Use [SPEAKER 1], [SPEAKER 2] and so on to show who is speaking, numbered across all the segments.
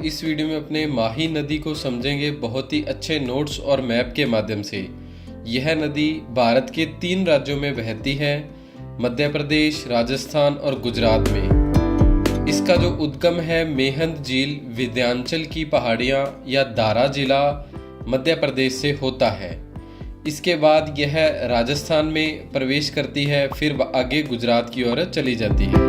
[SPEAKER 1] इस वीडियो में अपने माही नदी को समझेंगे बहुत ही अच्छे नोट्स और मैप के माध्यम से। यह नदी भारत के 3 राज्यों में बहती है, मध्य प्रदेश, राजस्थान और गुजरात में। इसका जो उद्गम है मेहंद झील, विंध्याचल की पहाड़ियाँ या दारा जिला मध्य प्रदेश से होता है। इसके बाद यह राजस्थान में प्रवेश करती है, फिर आगे गुजरात की ओर चली जाती है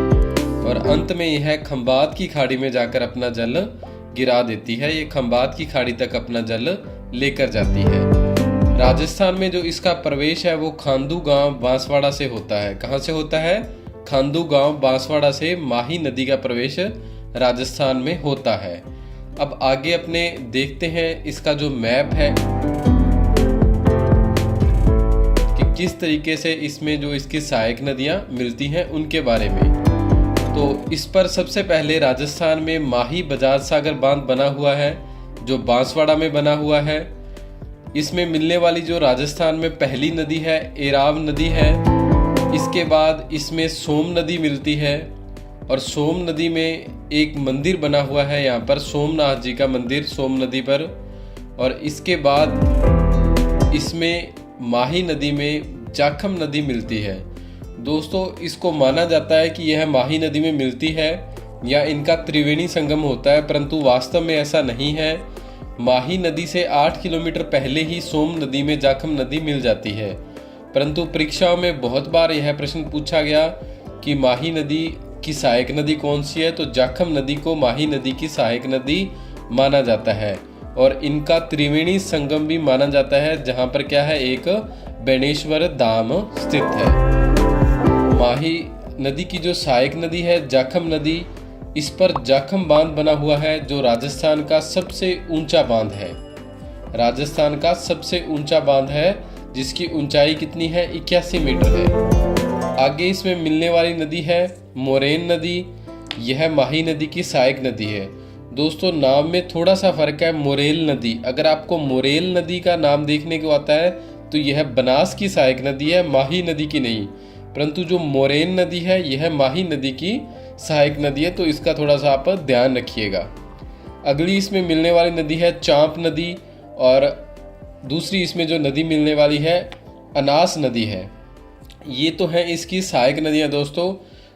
[SPEAKER 1] और अंत में यह खंबात की खाड़ी में जाकर अपना जल गिरा देती है। ये खंबात की खाड़ी तक अपना जल लेकर जाती है। राजस्थान में जो इसका प्रवेश है वो खांदू गांव बांसवाड़ा से होता है। कहाँ से होता है? खांदू गांव बांसवाड़ा से माही नदी का प्रवेश राजस्थान में होता है। अब आगे अपने देखते हैं इसका जो मैप है कि किस तरीके से इसमें जो इसकी सहायक नदियां मिलती हैं उनके बारे में। तो इस पर सबसे पहले राजस्थान में माही बजाज सागर बांध बना हुआ है जो बांसवाड़ा में बना हुआ है। इसमें मिलने वाली जो राजस्थान में पहली नदी है एराव नदी है। इसके बाद इसमें सोम नदी मिलती है और सोम नदी में एक मंदिर बना हुआ है, यहाँ पर सोमनाथ जी का मंदिर सोम नदी पर। और इसके बाद इसमें माही नदी में जाखम नदी मिलती है। दोस्तों, इसको माना जाता है कि यह माही नदी में मिलती है या इनका त्रिवेणी संगम होता है, परंतु वास्तव में ऐसा नहीं है। माही नदी से 8 किलोमीटर पहले ही सोम नदी में जाखम नदी मिल जाती है, परंतु परीक्षाओं में बहुत बार यह प्रश्न पूछा गया कि माही नदी की सहायक नदी कौन सी है, तो जाखम नदी को माही नदी की सहायक नदी माना जाता है और इनका त्रिवेणी संगम भी माना जाता है, जहाँ पर क्या है, एक बेणेश्वर धाम स्थित है। माही नदी की जो सहायक नदी है जाखम नदी, इस पर जाखम बांध बना हुआ है जो राजस्थान का सबसे ऊंचा बांध है। राजस्थान का सबसे ऊंचा बांध है जिसकी ऊंचाई कितनी है? 81 मीटर है। आगे इसमें मिलने वाली नदी है मोरेन नदी। यह माही नदी की सहायक नदी है। दोस्तों, नाम में थोड़ा सा फर्क है। मोरेल नदी, अगर आपको मोरेल नदी का नाम देखने को आता है तो यह बनास की सहायक नदी है, माही नदी की नहीं। परंतु जो मोरेन नदी है यह माही नदी की सहायक नदी है, तो इसका थोड़ा सा आप ध्यान रखिएगा। अगली इसमें मिलने वाली नदी है चांप नदी और दूसरी इसमें जो नदी मिलने वाली है अनास नदी है। ये तो है इसकी सहायक नदियाँ दोस्तों।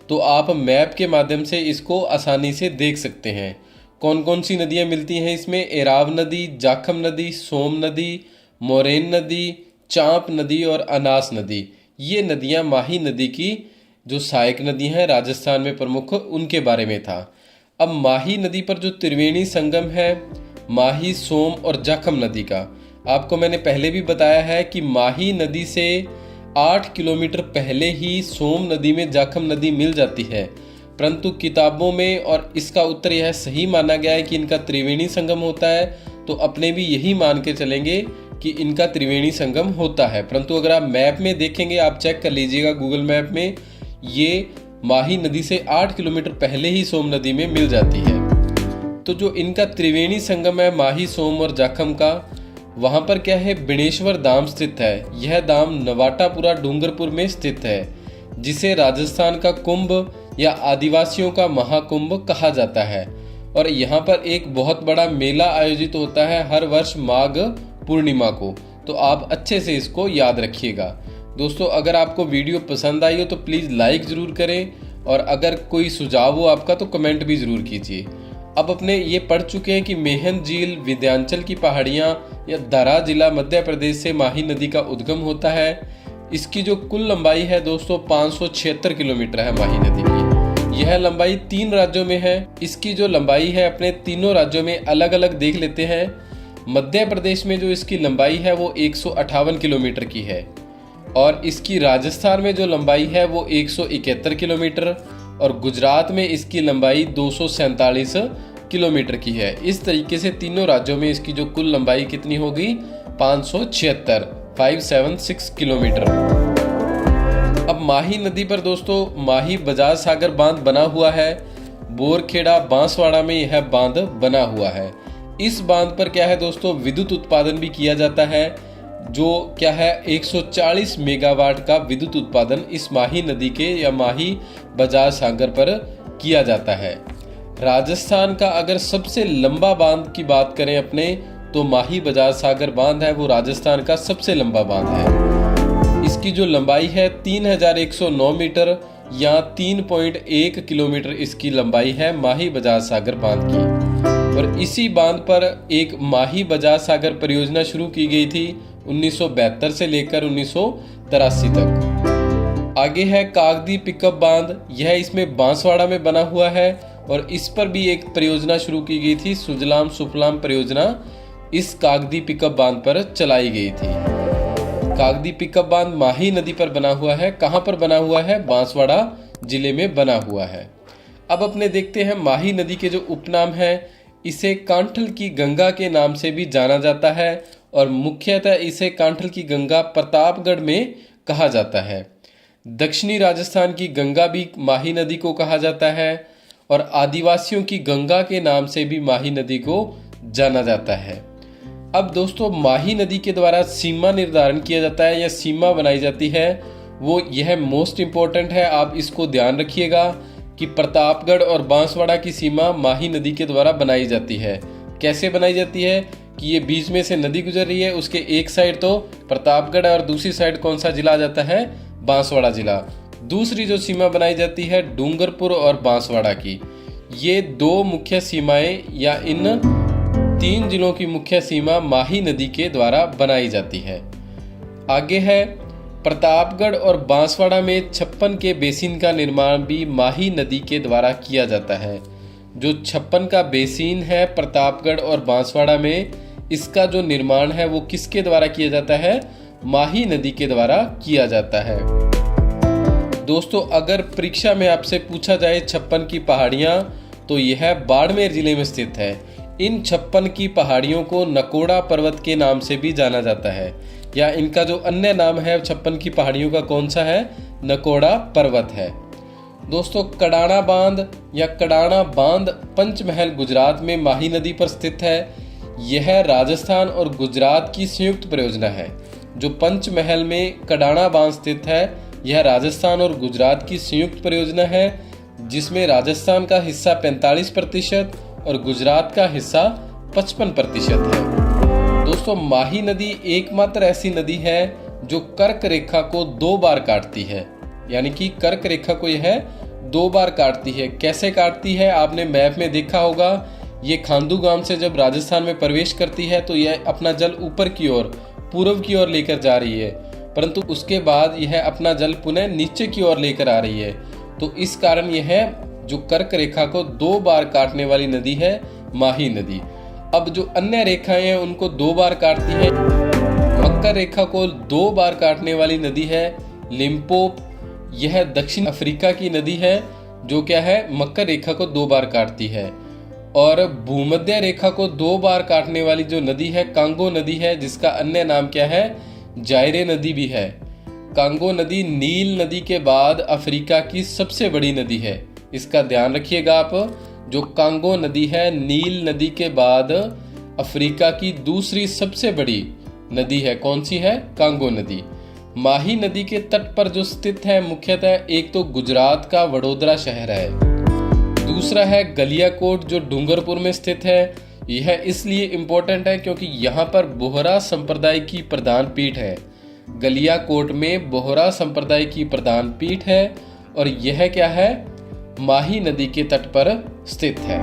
[SPEAKER 1] तो आप मैप के माध्यम से इसको आसानी से देख सकते हैं कौन कौन सी नदियाँ मिलती हैं इसमें। एराव नदी, जाखम नदी, सोम नदी, मोरेन नदी, चांप नदी और अनास नदी, ये नदियां माही नदी की जो सहायक नदी हैं राजस्थान में प्रमुख, उनके बारे में था। अब माही नदी पर जो त्रिवेणी संगम है माही, सोम और जाखम नदी का, आपको मैंने पहले भी बताया है कि माही नदी से 8 किलोमीटर पहले ही सोम नदी में जाखम नदी मिल जाती है, परंतु किताबों में और इसका उत्तर यह सही माना गया है कि इनका त्रिवेणी संगम होता है। तो अपने भी यही मान के चलेंगे कि इनका त्रिवेणी संगम होता है। परंतु अगर आप मैप में देखेंगे, आप चेक कर लीजिएगा गूगल मैप में, ये माही नदी से 8 किलोमीटर पहले ही सोम नदी में मिल जाती है। तो जो इनका त्रिवेणी संगम है माही, सोम और जाखम का, वहाँ पर क्या है, बेणेश्वर धाम स्थित है। यह धाम नवाटापुरा डूंगरपुर में स्थित है, जिसे राजस्थान का कुंभ या आदिवासियों का महाकुंभ कहा जाता है। और यहाँ पर एक बहुत बड़ा मेला आयोजित होता है हर वर्ष माघ पूर्णिमा को। तो आप अच्छे से इसको याद रखिएगा। दोस्तों, अगर आपको वीडियो पसंद आई हो तो प्लीज़ लाइक ज़रूर करें और अगर कोई सुझाव हो आपका तो कमेंट भी ज़रूर कीजिए। अब अपने ये पढ़ चुके हैं कि मेहंद झील, विंध्याचल की पहाड़ियाँ या दारा जिला मध्य प्रदेश से माही नदी का उद्गम होता है। इसकी जो कुल लंबाई है दोस्तों 576 किलोमीटर है माही नदी की। यह लंबाई 3 राज्यों में है। इसकी जो लंबाई है अपने तीनों राज्यों में अलग अलग देख लेते हैं। मध्य प्रदेश में जो इसकी लंबाई है वो 158 किलोमीटर की है और इसकी राजस्थान में जो लंबाई है वो 171 किलोमीटर और गुजरात में इसकी लंबाई 247 किलोमीटर की है। इस तरीके से तीनों राज्यों में इसकी जो कुल लंबाई कितनी होगी? 576 किलोमीटर। अब माही नदी पर दोस्तों माही बजाज सागर बांध बना हुआ है। बोरखेड़ा बांसवाड़ा में यह बांध बना हुआ है। इस बांध पर क्या है दोस्तों, विद्युत उत्पादन भी किया जाता है, जो क्या है 140 मेगावाट का विद्युत उत्पादन इस माही नदी के या माही बजाज सागर पर किया जाता है। राजस्थान का अगर सबसे लंबा बांध की बात करें अपने, तो माही बजाज सागर बांध है वो राजस्थान का सबसे लंबा बांध है। इसकी जो लंबाई है 3109 मीटर या 3.1 किलोमीटर इसकी लंबाई है माही बजाज सागर बांध की। और इसी बांध पर एक माही बजाज सागर परियोजना शुरू की गई थी 1972 से लेकर 1983 तक। आगे है कागदी पिकअप बांध, यह इसमें बांसवाड़ा में बना हुआ है और इस पर भी एक परियोजना शुरू की गई थी, सुजलाम सुफलाम परियोजना इस कागदी पिकअप बांध पर चलाई गई थी। कागदी पिकअप बांध माही नदी पर बना हुआ है। कहां पर बना हुआ है? बांसवाड़ा जिले में बना हुआ है। अब अपने देखते हैं माही नदी के जो उपनाम है, इसे कांठल की गंगा के नाम से भी जाना जाता है और मुख्यतः इसे कांठल की गंगा प्रतापगढ़ में कहा जाता है। दक्षिणी राजस्थान की गंगा भी माही नदी को कहा जाता है और आदिवासियों की गंगा के नाम से भी माही नदी को जाना जाता है। अब दोस्तों, माही नदी के द्वारा सीमा निर्धारण किया जाता है या सीमा बनाई जाती है, वो यह मोस्ट इम्पोर्टेंट है, आप इसको ध्यान रखिएगा कि प्रतापगढ़ और बांसवाड़ा की सीमा माही नदी के द्वारा बनाई जाती है। कैसे बनाई जाती है कि ये बीच में से नदी गुजर रही है, उसके एक साइड तो प्रतापगढ़ और दूसरी साइड कौन सा जिला आ जाता है? बांसवाड़ा जिला। दूसरी जो सीमा बनाई जाती है डूंगरपुर और बांसवाड़ा की। ये दो मुख्य सीमाएं या इन 3 जिलों की मुख्य सीमा माही नदी के द्वारा बनाई जाती है। आगे है प्रतापगढ़ और बांसवाड़ा में 56 के बेसिन का निर्माण भी माही नदी के द्वारा किया जाता है। जो 56 का बेसिन है प्रतापगढ़ और बांसवाड़ा में, इसका जो निर्माण है वो किसके द्वारा किया जाता है? माही नदी के द्वारा किया जाता है। दोस्तों, अगर परीक्षा में आपसे पूछा जाए 56 की पहाड़ियां, तो यह बाड़मेर जिले में स्थित है। इन 56 की पहाड़ियों को नकोड़ा पर्वत के नाम से भी जाना जाता है, या इनका जो अन्य नाम है 56 की पहाड़ियों का कौन सा है? नकोड़ा पर्वत है। दोस्तों, कडाणा बांध या कडाणा बांध पंचमहल गुजरात में माही नदी पर स्थित है। यह राजस्थान और गुजरात की संयुक्त परियोजना है। जो पंचमहल में कडाणा बांध स्थित है, यह राजस्थान और गुजरात की संयुक्त परियोजना है, जिसमें राजस्थान का हिस्सा 45% और गुजरात का हिस्सा 55% है। दोस्तों, माही नदी एकमात्र ऐसी नदी है जो कर्क रेखा को 2 बार काटती है, यानी कि कर्क रेखा को यह 2 बार काटती है। कैसे काटती है? आपने मैप में देखा होगा, ये खांदू गांव से जब राजस्थान में प्रवेश करती है तो यह अपना जल ऊपर की ओर, पूर्व की ओर लेकर जा रही है, परंतु उसके बाद यह अपना जल पुनः नीचे की ओर लेकर आ रही है। तो इस कारण यह जो कर्क रेखा को 2 बार काटने वाली नदी है माही नदी। अब जो अन्य रेखाएं हैं उनको 2 बार काटती है। मकर रेखा को 2 बार काटने वाली नदी है लिम्पोप। यह दक्षिण अफ्रीका की नदी है जो क्या है? मकर रेखा को 2 बार काटती है। और भूमध्य रेखा को 2 बार काटने वाली जो नदी है कांगो नदी है, जिसका अन्य नाम क्या है? जायरे नदी भी है। कांगो नदी नील नदी के बाद अफ्रीका की सबसे बड़ी नदी है, इसका ध्यान रखिएगा आप। जो कांगो नदी है नील नदी के बाद अफ्रीका की दूसरी सबसे बड़ी नदी है। कौन सी है? कांगो नदी। माही नदी के तट पर जो स्थित है मुख्यतः एक तो गुजरात का वडोदरा शहर है, दूसरा है गलियाकोट जो डूंगरपुर में स्थित है। यह इसलिए इम्पोर्टेंट है क्योंकि यहाँ पर बोहरा संप्रदाय की प्रधान पीठ है। गलियाकोट में बोहरा संप्रदाय की प्रधान पीठ है और यह क्या है? माही नदी के तट पर स्थित है।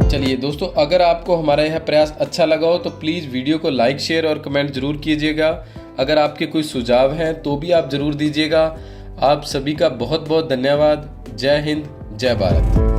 [SPEAKER 1] चलिए दोस्तों, अगर आपको हमारा यह प्रयास अच्छा लगा हो तो प्लीज़ वीडियो को लाइक, शेयर और कमेंट जरूर कीजिएगा। अगर आपके कोई सुझाव हैं तो भी आप जरूर दीजिएगा। आप सभी का बहुत बहुत धन्यवाद। जय हिंद, जय भारत।